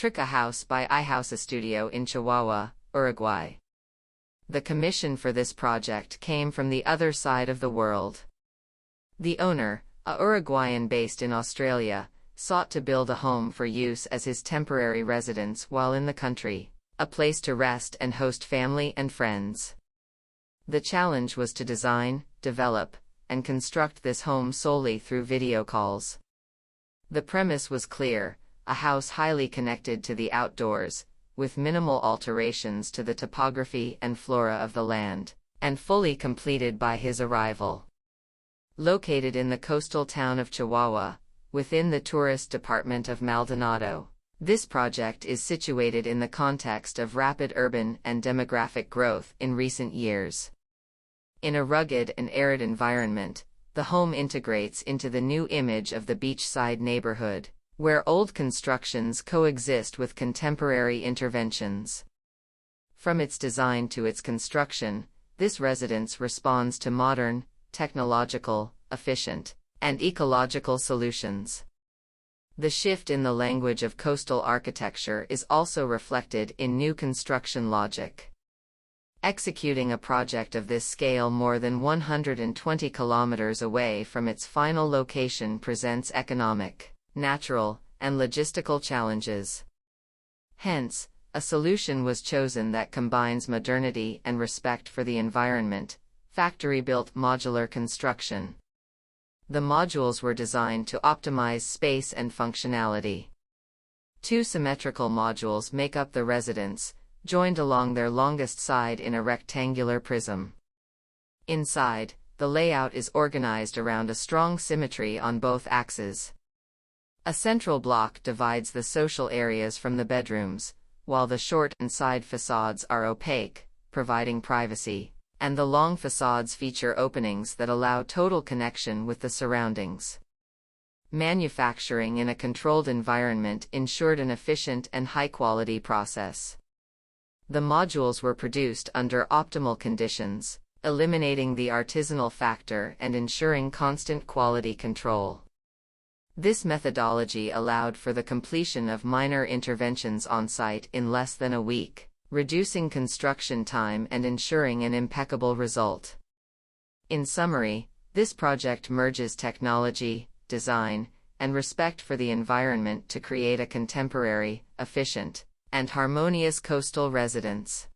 Trica House by iHouse Studio in Chihuahua, Uruguay. The commission for this project came from the other side of the world. The owner, a Uruguayan based in Australia, sought to build a home for use as his temporary residence while in the country, a place to rest and host family and friends. The challenge was to design, develop, and construct this home solely through video calls. The premise was clear: a house highly connected to the outdoors, with minimal alterations to the topography and flora of the land, and fully completed by his arrival. Located in the coastal town of Chihuahua, within the tourist department of Maldonado, this project is situated in the context of rapid urban and demographic growth in recent years. In a rugged and arid environment, the home integrates into the new image of the beachside neighborhood, where old constructions coexist with contemporary interventions. From its design to its construction, this residence responds to modern, technological, efficient, and ecological solutions. The shift in the language of coastal architecture is also reflected in new construction logic. Executing a project of this scale more than 120 kilometers away from its final location presents economic, natural, and logistical challenges. Hence, a solution was chosen that combines modernity and respect for the environment: factory-built modular construction. The modules were designed to optimize space and functionality. Two symmetrical modules make up the residence, joined along their longest side in a rectangular prism. Inside, the layout is organized around a strong symmetry on both axes. A central block divides the social areas from the bedrooms, while the short and side facades are opaque, providing privacy, and the long facades feature openings that allow total connection with the surroundings. Manufacturing in a controlled environment ensured an efficient and high-quality process. The modules were produced under optimal conditions, eliminating the artisanal factor and ensuring constant quality control. This methodology allowed for the completion of minor interventions on-site in less than a week, reducing construction time and ensuring an impeccable result. In summary, this project merges technology, design, and respect for the environment to create a contemporary, efficient, and harmonious coastal residence.